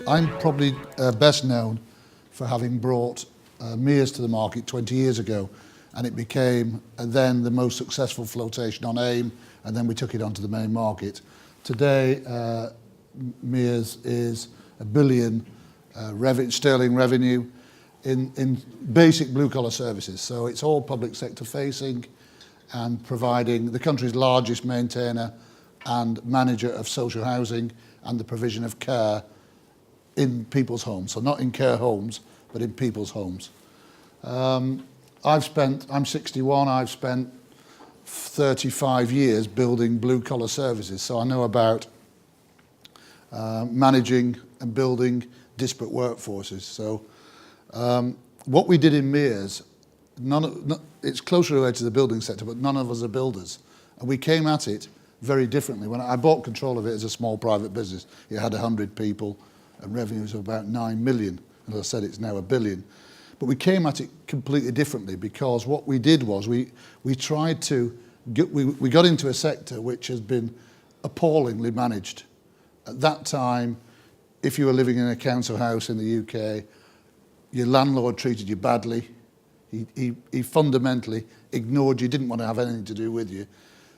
I'm probably best known for having brought Mears to the market 20 years ago, and it became then the most successful flotation on AIM, and then we took it onto the main market. Today, Mears is $1 billion sterling revenue in basic blue-collar services. So it's all public sector facing and providing the country's largest maintainer and manager of social housing and the provision of care in people's homes. So not in care homes, but in people's homes. I'm 61, I've spent 35 years building blue-collar services, so I know about managing and building disparate workforces. So what we did in Mears, it's closely related to the building sector, but none of us are builders. And we came at it very differently. When I bought control of it as a small private business, it had 100 people and revenues of about 9 million. And as I said, it's now $1 billion. But we came at it completely differently, because what we did was we tried to we got into a sector which has been appallingly managed. At that time, if you were living in a council house in the UK, your landlord treated you badly. He fundamentally ignored you, didn't want to have anything to do with you,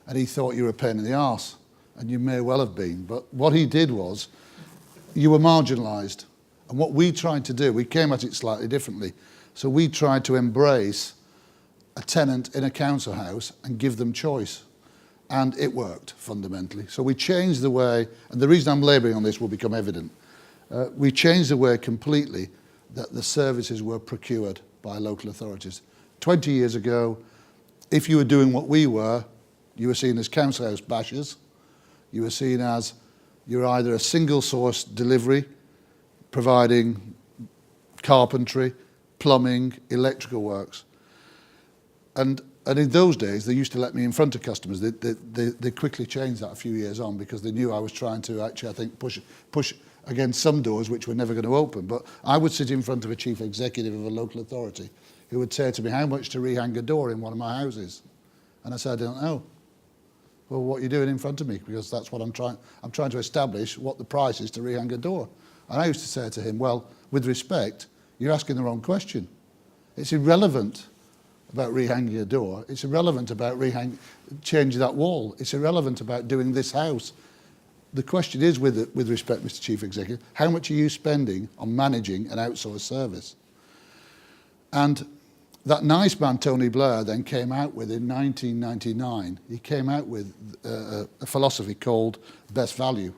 and he thought you were a pain in the arse, and you may well have been. But what he did was, you were marginalised. And what we tried to do, we came at it slightly differently. So we tried to embrace a tenant in a council house and give them choice. And it worked, fundamentally. So we changed the way, and the reason I'm labouring on this will become evident. We changed the way completely that the services were procured by local authorities. 20 years ago, if you were doing what we were, you were seen as council house bashers. You were seen as you're either a single source delivery, providing carpentry, plumbing, electrical works. And in those days, they used to let me in front of customers. They quickly changed that a few years on, because they knew I was trying to actually, I think, push against some doors which were never going to open. But I would sit in front of a chief executive of a local authority who would say to me, how much to rehang a door in one of my houses? And I said, I don't know. Well, what are you doing in front of me? Because that's what I'm trying to establish what the price is to rehang a door. And I used to say to him, well, with respect, you're asking the wrong question. It's irrelevant about rehanging a door. It's irrelevant about changing that wall. It's irrelevant about doing this house. The question is, with respect, Mr. Chief Executive, how much are you spending on managing an outsourced service? And that nice man, Tony Blair, then came out with, in 1999, he came out with a philosophy called best value.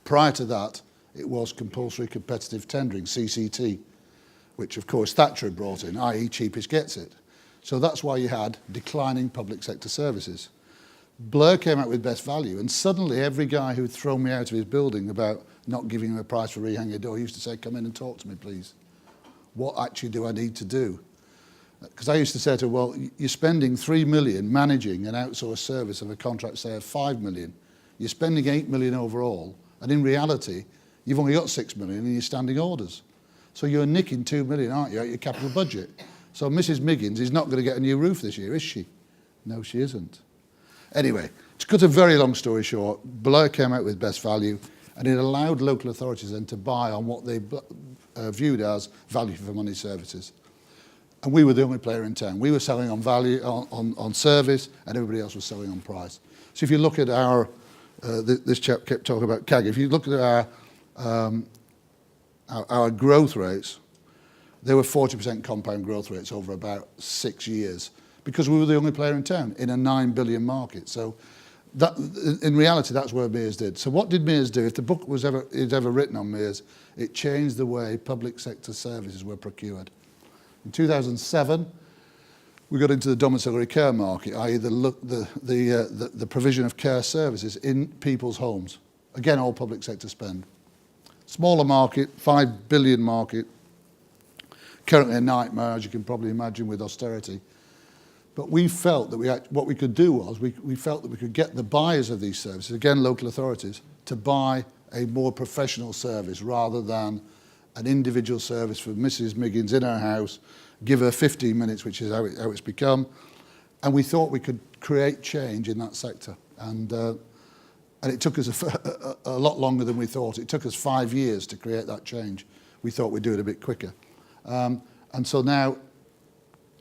Prior to that, it was compulsory competitive tendering, CCT, which of course Thatcher had brought in, i.e. cheapest gets it. So that's why you had declining public sector services. Blair came out with best value, and suddenly every guy who'd thrown me out of his building about not giving him a price for rehanging a door used to say, come in and talk to me, please. What actually do I need to do? Because I used to say to him, well, you're spending 3 million managing an outsourced service of a contract, say, of 5 million. You're spending 8 million overall, and in reality, you've only got 6 million in your standing orders. So you're nicking 2 million, aren't you, out your capital budget? So Mrs. Miggins is not going to get a new roof this year, is she? No, she isn't. Anyway, to cut a very long story short, Blair came out with best value, and it allowed local authorities then to buy on what they viewed as value for money services. And we were the only player in town. We were selling on value, on service, and everybody else was selling on price. So if you look at our, this chap kept talking about CAG, if you look at our growth rates, they were 40% compound growth rates over about 6 years, because we were the only player in town in a 9 billion market. So that, in reality, that's where Mears did. So what did Mears do? If the book is ever written on Mears, it changed the way public sector services were procured. In 2007, we got into the domiciliary care market, i.e. the provision of care services in people's homes. Again, all public sector spend. Smaller market, 5 billion market, currently a nightmare, as you can probably imagine, with austerity. But we felt that what we could do was, we felt that we could get the buyers of these services, again local authorities, to buy a more professional service rather than an individual service for Mrs. Miggins in her house, give her 15 minutes, which is how it's become. And we thought we could create change in that sector. And it took us a lot longer than we thought. It took us 5 years to create that change. We thought we'd do it a bit quicker. And so now,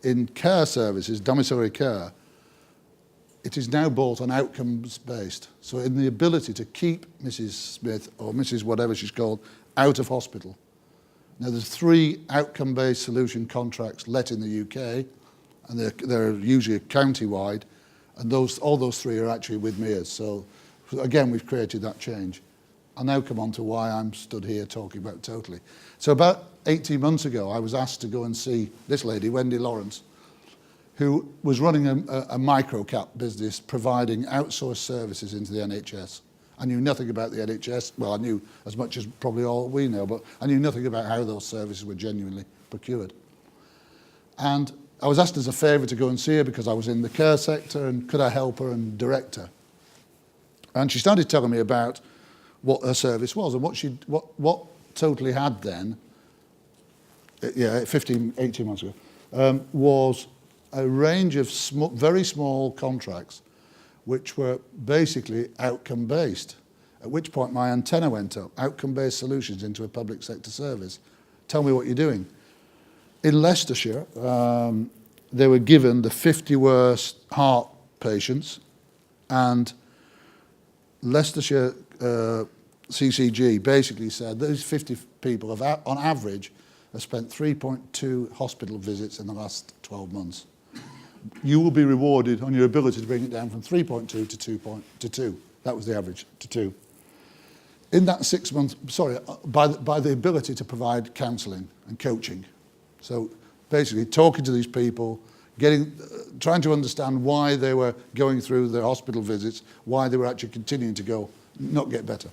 in care services, domiciliary care, it is now built on outcomes based. So in the ability to keep Mrs. Smith, or Mrs. whatever she's called, out of hospital. Now there's 3 outcome based solution contracts let in the UK, and they're usually county-wide, and all those 3 are actually with Mears. So again, we've created that change. I'll now come on to why I'm stood here talking about Totally. So about 18 months ago, I was asked to go and see this lady, Wendy Lawrence, who was running a micro-cap business providing outsourced services into the NHS. I knew nothing about the NHS. Well, I knew as much as probably all we know, but I knew nothing about how those services were genuinely procured. And I was asked as a favour to go and see her because I was in the care sector, and could I help her and direct her? And she started telling me about what her service was and what Totally had then, 18 months ago, was a range of very small contracts which were basically outcome-based, at which point my antenna went up. Outcome-based solutions into a public sector service. Tell me what you're doing. In Leicestershire, they were given the 50 worst heart patients, and Leicestershire CCG basically said those 50 people have, on average, have spent 3.2 hospital visits in the last 12 months. You will be rewarded on your ability to bring it down from 3.2 to 2. That was the average, to 2. In that 6 months, by the ability to provide counselling and coaching. So basically talking to these people, trying to understand why they were going through their hospital visits, why they were actually continuing to go, not get better.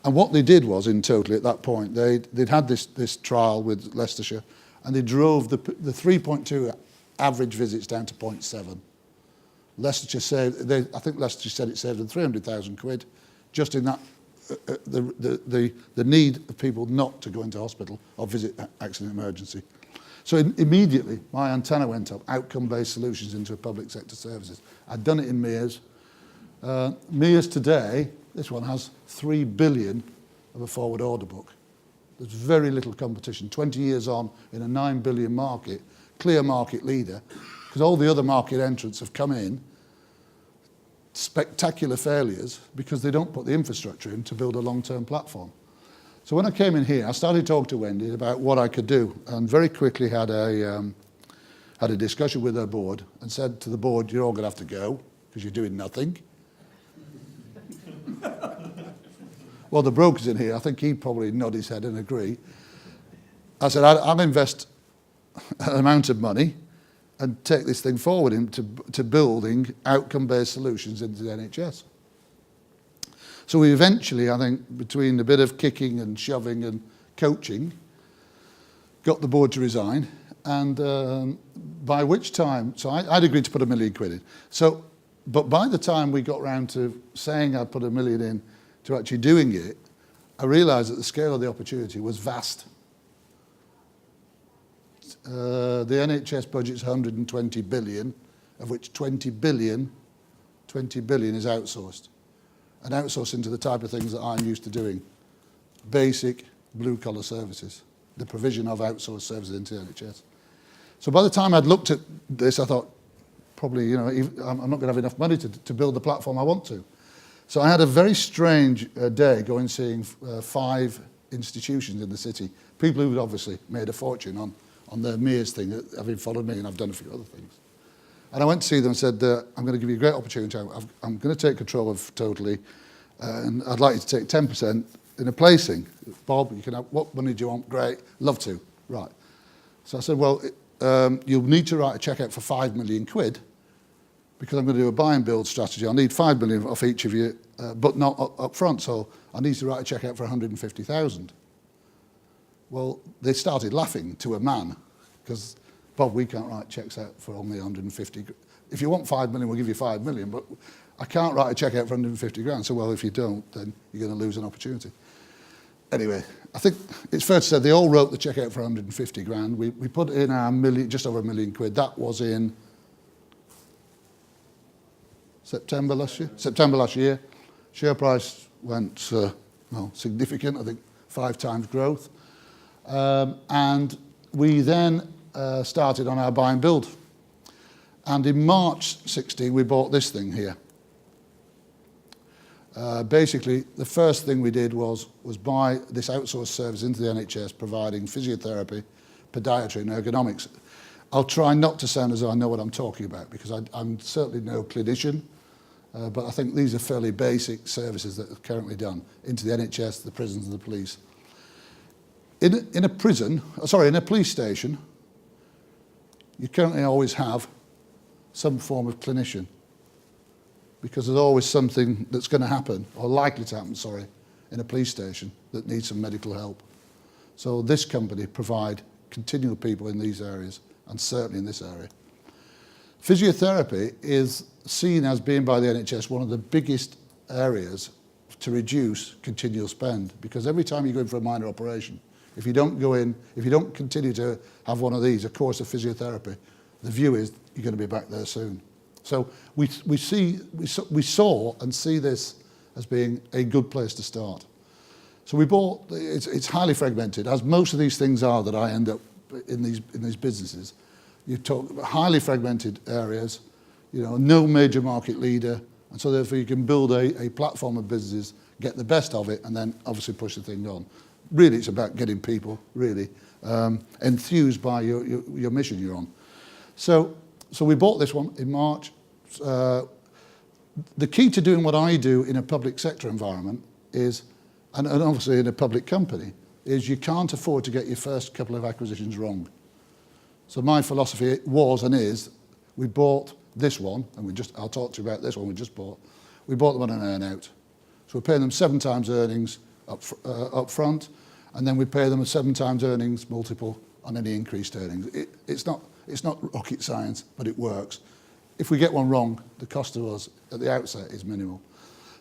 And what they did was, in Totally at that point, they'd had this trial with Leicestershire, and they drove the 3.2 average visits down to 0.7. Leicestershire saved, I think Leicestershire said it saved them 300,000 quid, just in that, the need of people not to go into hospital or visit accident emergency. So immediately, my antenna went up, outcome-based solutions into public sector services. I'd done it in Mears. Mears today, this one has 3 billion of a forward order book. There's very little competition. 20 years on in a 9 billion market, clear market leader, because all the other market entrants have come in, spectacular failures because they don't put the infrastructure in to build a long-term platform. So when I came in here, I started talking to Wendy about what I could do, and very quickly had a discussion with her board and said to the board, you're all going to have to go because you're doing nothing. Well, the broker's in here. I think he'd probably nod his head and agree. I said, I'll invest an amount of money and take this thing forward into building outcome-based solutions into the NHS. So we eventually, I think, between a bit of kicking and shoving and coaching, got the board to resign, and by which time, so I'd agreed to put £1 million in. So, but by the time we got round to saying I'd put £1 million in to actually doing it, I realised that the scale of the opportunity was vast. The NHS budget's 120 billion, of which 20 billion is outsourced. And outsourced into the type of things that I'm used to doing. Basic blue-collar services. The provision of outsourced services into the NHS. So by the time I'd looked at this, I thought, probably, I'm not going to have enough money to build the platform I want to. So I had a very strange day going seeing 5 institutions in the city. People who had obviously made a fortune on their Mears thing, having followed me, and I've done a few other things. And I went to see them and said, I'm going to give you a great opportunity. I'm going to take control of Totally, and I'd like you to take 10% in a placing. Bob, you can have, what money do you want? Great, love to. Right. So I said, well, you'll need to write a cheque out for 5 million quid, because I'm going to do a buy and build strategy. I'll need 5 million off each of you, but not up front, so I need to write a cheque out for 150,000. Well, they started laughing to a man, because, Bob, we can't write cheques out for only 150. If you want 5 million, we'll give you 5 million, but I can't write a cheque out for 150 grand. So, well, if you don't, then you're going to lose an opportunity. anyway, I think it's fair to say they all wrote the cheque out for 150 grand. We put in our just over £1 million. That was in September last year. September last year. Share price went well, significant, I think 5 times growth. And we then started on our buy and build. And in March 16, we bought this thing here. Basically, the first thing we did was buy this outsourced service into the NHS, providing physiotherapy, podiatry and ergonomics. I'll try not to sound as though I know what I'm talking about, because I'm certainly no clinician, but I think these are fairly basic services that are currently done into the NHS, the prisons and the police. In a prison, sorry, in a police station, you currently always have some form of clinician, because there's always something that's going to happen, or likely to happen, sorry, in a police station that needs some medical help. So this company provide continual people in these areas, and certainly in this area. Physiotherapy is seen as being by the NHS one of the biggest areas to reduce continual spend, because every time you go in for a minor operation, if you don't go in, if you don't continue to have one of these, a course of physiotherapy, the view is you're going to be back there soon. So we saw and see this as being a good place to start. So we bought, it's highly fragmented, as most of these things are that I end up in these businesses. You talk about highly fragmented areas, you know, no major market leader, and so therefore you can build a platform of businesses, get the best of it, and then obviously push the thing on. Really, it's about getting people really enthused by your mission you're on. So we bought this one in March. The key to doing what I do in a public sector environment is, and obviously in a public company, is you can't afford to get your first couple of acquisitions wrong. So my philosophy was and is, we bought this one, and I'll talk to you about this one we just bought. We bought them on an earn out. So we're paying them 7 times earnings up front, and then we pay them a 7 times earnings multiple on any increased earnings. It's not rocket science, but it works. If we get one wrong, the cost to us at the outset is minimal.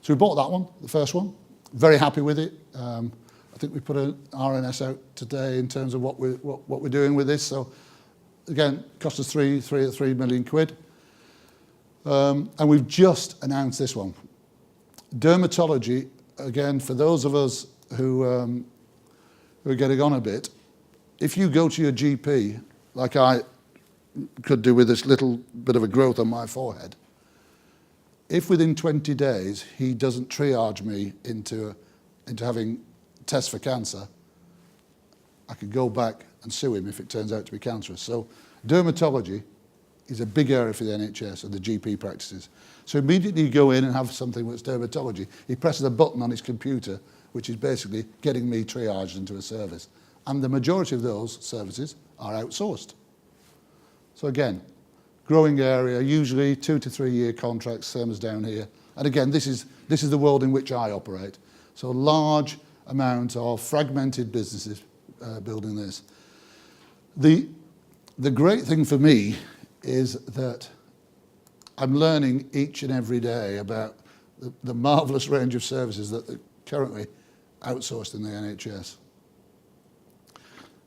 So we bought that one, the first one. Very happy with it. I think we put an RNS out today in terms of what we're doing with this. So again, cost us 3 million quid. And we've just announced this one. Dermatology, again, for those of us who are getting on a bit, if you go to your GP, like I could do with this little bit of a growth on my forehead, if within 20 days he doesn't triage me into having tests for cancer, I could go back and sue him if it turns out to be cancerous. So dermatology is a big area for the NHS and the GP practices. So immediately you go in and have something that's dermatology, he presses a button on his computer, which is basically getting me triaged into a service. And the majority of those services are outsourced. So again, growing area, usually 2 to 3 year contracts, same as down here. And again, this is the world in which I operate. So large amount of fragmented businesses building this. The great thing for me is that I'm learning each and every day about the marvellous range of services that are currently outsourced in the NHS.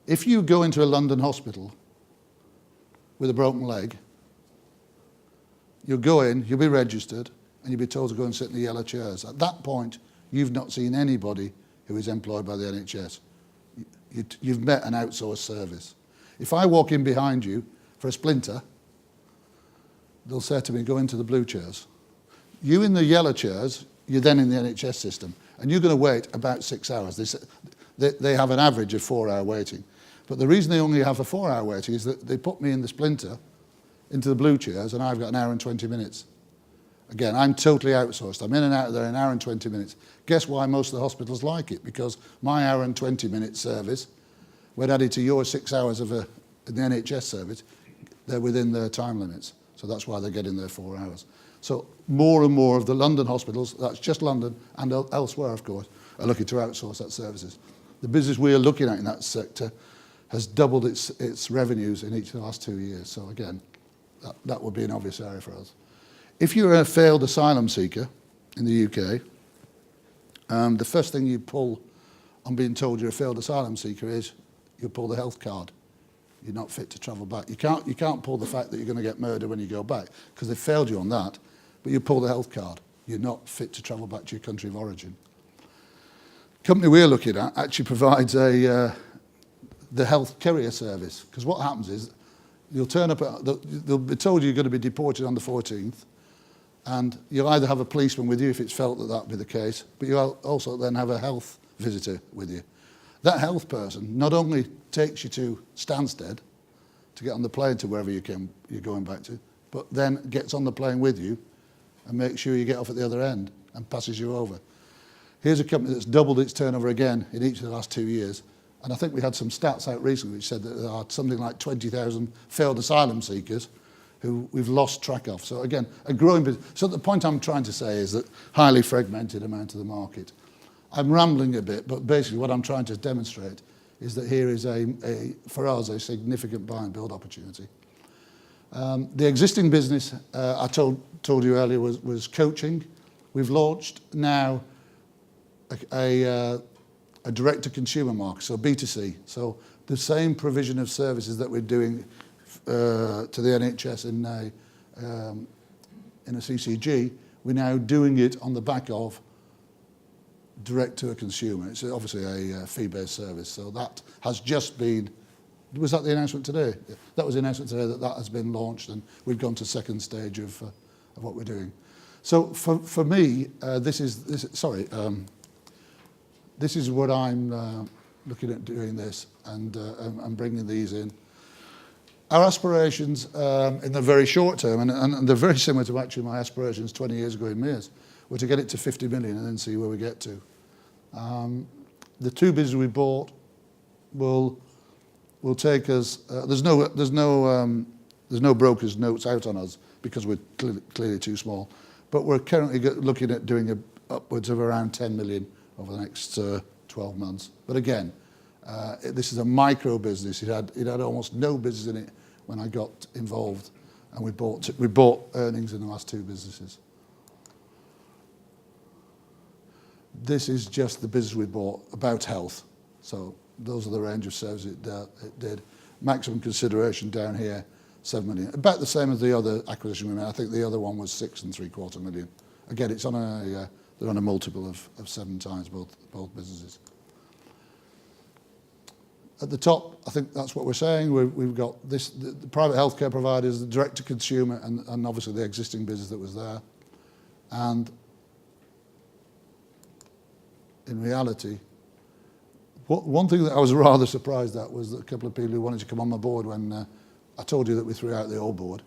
If you go into a London hospital with a broken leg, you'll go in, you'll be registered, and you'll be told to go and sit in the yellow chairs. At that point, you've not seen anybody who is employed by the NHS. You've met an outsourced service. If I walk in behind you for a splinter, they'll say to me, go into the blue chairs. You in the yellow chairs, you're then in the NHS system, and you're going to wait about 6 hours. They have an average of 4-hour waiting. But the reason they only have a 4-hour waiting is that they put me in the splinter into the blue chairs, and I've got an hour and 20 minutes. Again, I'm totally outsourced. I'm in and out of there in an hour and 20 minutes. Guess why most of the hospitals like it? Because my hour and 20 minute service, when added to your 6 hours of in the NHS service, they're within their time limits. So that's why they're getting their 4 hours. So more and more of the London hospitals, that's just London and elsewhere, of course, are looking to outsource that services. The business we are looking at in that sector has doubled its revenues in each of the last 2 years. So again, that would be an obvious area for us. If you're a failed asylum seeker in the UK, the first thing you pull on being told you're a failed asylum seeker is you'll pull the health card. You're not fit to travel back. You can't pull the fact that you're going to get murdered when you go back, because they failed you on that, but you pull the health card. You're not fit to travel back to your country of origin. The company we're looking at actually provides the health courier service, because what happens is you'll turn up, they'll be told you're going to be deported on the 14th, and you'll either have a policeman with you if it's felt that that be the case, but you'll also then have a health visitor with you. That health person not only takes you to Stansted to get on the plane to wherever you're going back to, but then gets on the plane with you and makes sure you get off at the other end and passes you over. Here's a company that's doubled its turnover again in each of the last 2 years. And I think we had some stats out recently which said that there are something like 20,000 failed asylum seekers who we've lost track of. So again, a growing business. So the point I'm trying to say is that highly fragmented amount of the market. I'm rambling a bit, but basically what I'm trying to demonstrate is that here is for us, a significant buy and build opportunity. The existing business, I told you earlier, was coaching. We've launched now a direct-to-consumer market, so B2C. So the same provision of services that we're doing to the NHS in a CCG, we're now doing it on the back of direct to a consumer. It's obviously a fee-based service, so that has just been, was that the announcement today? That was the announcement today that has been launched, and we've gone to second stage of what we're doing. So for me, this is what I'm looking at doing this and bringing these in. Our aspirations in the very short term, and they're very similar to actually my aspirations 20 years ago in Mears, were to get it to 50 million and then see where we get to. The two businesses we bought will take us. There's no brokers' notes out on us because we're clearly too small. But we're currently looking at doing upwards of around 10 million over the next 12 months. But again, this is a micro business. It had almost no business in it when I got involved, and we bought earnings in the last two businesses. This is just the business we bought about health. So those are the range of services it did. Maximum consideration down here, 7 million. About the same as the other acquisition we made. I think the other one was 6.75 million. Again, it's on they're on a multiple of 7 times, both businesses. At the top, I think that's what we're saying. We've got the private healthcare providers, the direct-to-consumer, and obviously the existing business that was there. And in reality, one thing that I was rather surprised at was that a couple of people who wanted to come on my board when I told you that we threw out the old board.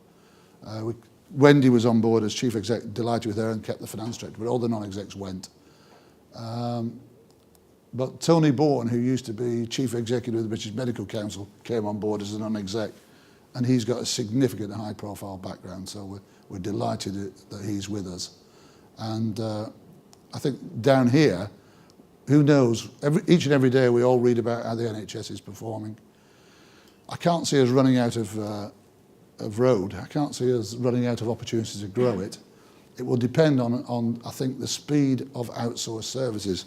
Wendy was on board as chief exec, delighted with her, and kept the finance director, but all the non-execs went. But Tony Bourne, who used to be chief executive of the British Medical Council, came on board as a non-exec, and he's got a significant high-profile background, so we're delighted that he's with us. And I think down here, who knows, each and every day we all read about how the NHS is performing. I can't see us running out of road. I can't see us running out of opportunities to grow it. It will depend on I think, the speed of outsourced services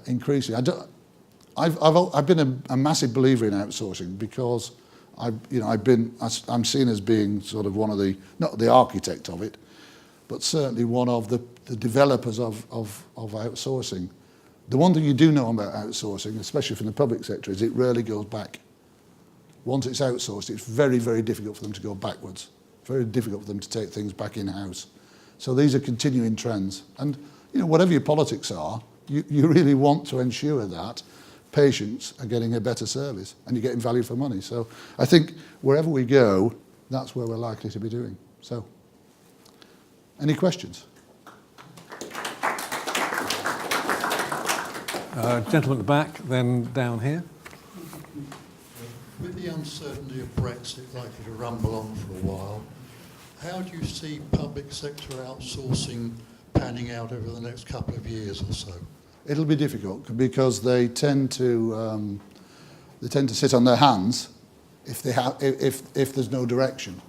increasing. I've been a massive believer in outsourcing because I'm seen as being sort of one of the, not the architect of it, but certainly one of the developers of outsourcing. The one thing you do know about outsourcing, especially from the public sector, is it rarely goes back. Once it's outsourced, it's very, very difficult for them to go backwards. Very difficult for them to take things back in-house. So these are continuing trends. And whatever your politics are, you really want to ensure that patients are getting a better service and you're getting value for money. So I think wherever we go, that's where we're likely to be doing. So, any questions? Gentleman at the back, then down here. With the uncertainty of Brexit likely to rumble on for a while, how do you see public sector outsourcing panning out over the next couple of years or so? It'll be difficult because they tend to sit on their hands if there's no direction.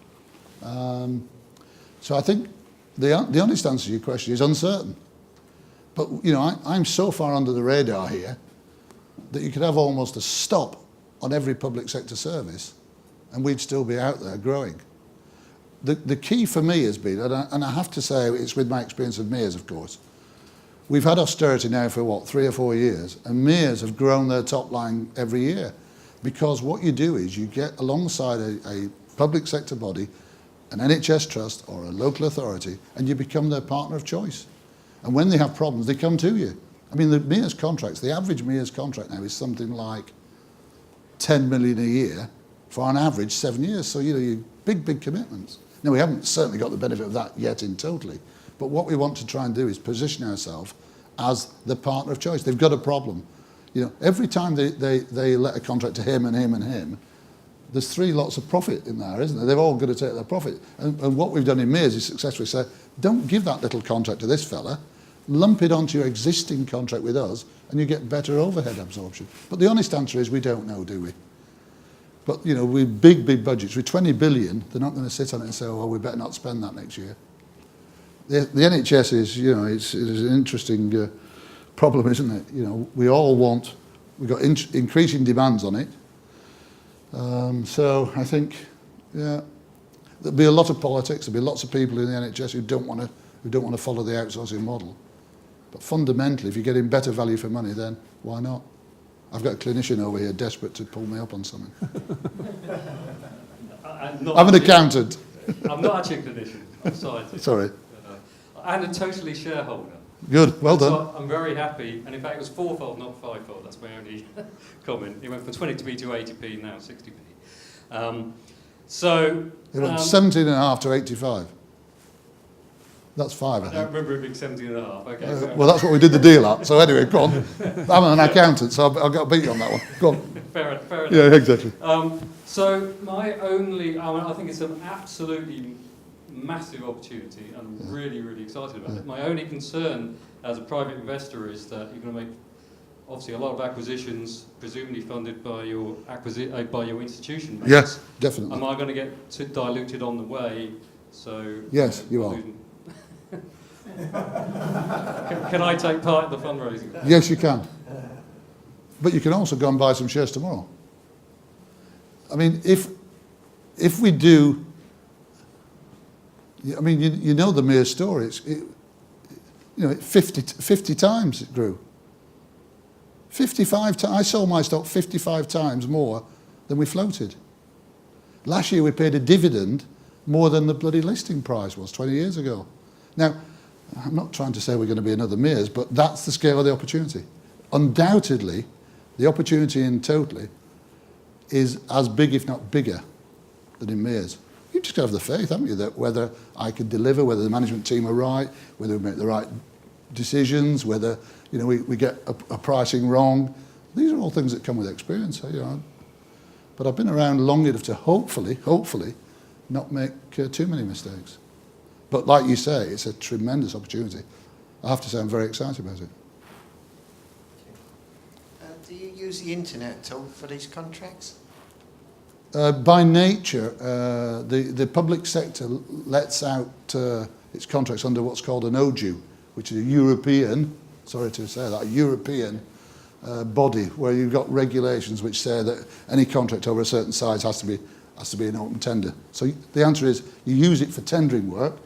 So I think the honest answer to your question is uncertain. But I'm so far under the radar here that you could have almost a stop on every public sector service and we'd still be out there growing. The key for me has been, and I have to say it's with my experience of mayors, of course, we've had austerity now for what, 3 or 4 years, and mayors have grown their top line every year, because what you do is you get alongside a public sector body, an NHS trust or a local authority, and you become their partner of choice. And when they have problems, they come to you. I mean, the mayor's contracts, the average mayor's contract now is something like 10 million a year for an average 7 years. So, you know, you big commitments. Now, we haven't certainly got the benefit of that yet in totally, but what we want to try and do is position ourselves as the partner of choice. They've got a problem. You know, every time they let a contract to him and him and him, there's 3 lots of profit in there, isn't there? They've all got to take their profit. And what we've done in mayors is successfully say, don't give that little contract to this fella, lump it onto your existing contract with us, and you get better overhead absorption. But the honest answer is we don't know, do we? But, you know, with big budgets, with 20 billion, they're not going to sit on it and say, oh, well, we better not spend that next year. The NHS is, you know, it is an interesting problem, isn't it? You know, we've got increasing demands on it. So I think, yeah, there'll be a lot of politics. There'll be lots of people in the NHS who don't want to follow the outsourcing model. But fundamentally, if you're getting better value for money, then why not? I've got a clinician over here desperate to pull me up on something. I'm an accountant. I'm not actually a clinician. I'm sorry. Sorry. And a totally shareholder. Good, well done. So I'm very happy, and in fact it was 4-fold, not 5-fold. That's my only comment. It went from 20p to 80p, now 60p. It went 17.5 to 85. That's 5, I I think. don't remember it being 17.5. Okay. Well, that's what we did the deal at. So anyway, go on. I'm an accountant, so I've got to beat you on that one. Go on. fair enough. Yeah, exactly. So my only, I think it's an absolutely massive opportunity. I'm really excited about it. My only concern as a private investor is that you're going to make obviously a lot of acquisitions, presumably funded by your institution. Mates. Yes, definitely. Am I going to get diluted on the way? So yes, you are. Can I take part in the fundraising? Yes, you can. But you can also go and buy some shares tomorrow. I mean, if we do, I mean, you know the mere story. You know, 50 times it grew. 55 times. I sold my stock 55 times more than we floated. Last year we paid a dividend more than the bloody listing price was 20 years ago. Now, I'm not trying to say we're going to be another Mears, but that's the scale of the opportunity. Undoubtedly, the opportunity in Totally is as big, if not bigger, than in Mears. You've just got to have the faith, haven't you, that whether I can deliver, whether the management team are right, whether we make the right decisions, whether, you know, we get a pricing wrong. These are all things that come with experience. You know. But I've been around long enough to hopefully not make too many mistakes. But like you say, it's a tremendous opportunity. I have to say I'm very excited about it. Do you use the internet at all for these contracts? By nature, the public sector lets out its contracts under what's called an OBE, which is a European, sorry to say that, a European body where you've got regulations which say that any contract over a certain size has to be an open tender. So the answer is you use it for tendering work.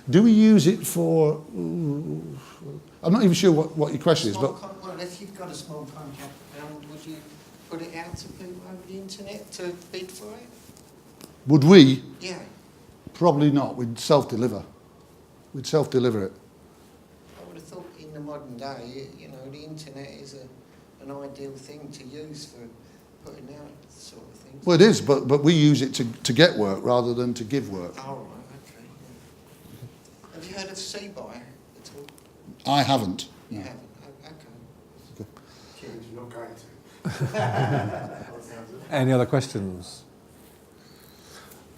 Do we use it for? I'm not even sure what your question is, but well, if you've got a small contract, would you put it out to people over the internet to bid for it? would we? Yeah. Probably not. We'd self-deliver. We'd self-deliver it. I would have thought in the modern day, you know, the internet is an ideal thing to use for putting out sort of things. Well, it is, but we use it to get work rather than to give work. Oh, right, okay. Yeah. Have you heard of C-Buy at all? I haven't. You No. haven't? Oh, okay. James, you're not going to. Any other questions?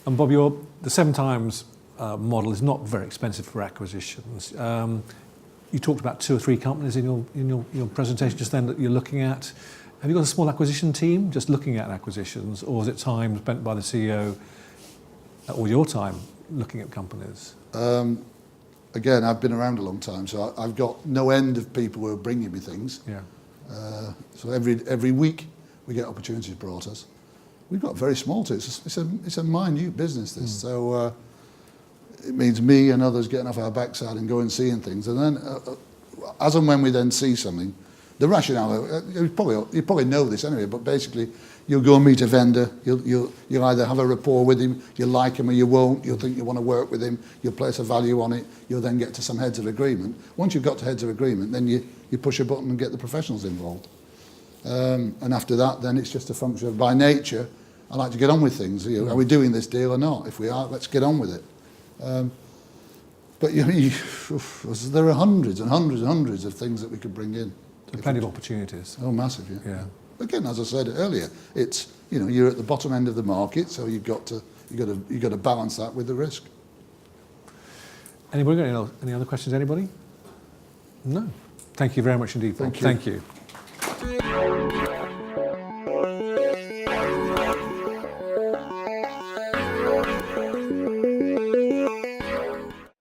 And Bob, the 7 times model is not very expensive for acquisitions. You talked about 2 or 3 companies in your presentation just then that you're looking at. Have you got a small acquisition team just looking at acquisitions, or is it time spent by the CEO or your time looking at companies? Again, I've been around a long time, so I've got no end of people who are bringing me things. Yeah. So every week we get opportunities brought us. We've got a very small team. It's a minute business, this. So it means me and others getting off our backside and going and seeing things. And then, as and when we then see something, the rationale, you probably know this anyway, but basically you'll go and meet a vendor, you'll either have a rapport with him, you'll like him or you won't, you'll think you want to work with him, you'll place a value on it, you'll then get to some heads of agreement. Once you've got to heads of agreement, then you push a button and get the professionals involved. And after that, then it's just a function of, by nature, I like to get on with things. Are we doing this deal or not? If we are, let's get on with it. But there are hundreds and hundreds and hundreds of things that we could bring in. So plenty of opportunities. Oh, massive, yeah. Yeah. Again, as I said earlier, it's you're at the bottom end of the market, so you've got to balance that with the risk. Anybody got any other questions? Anybody? No. Thank you very much indeed, Bob. Thank you. Thank you.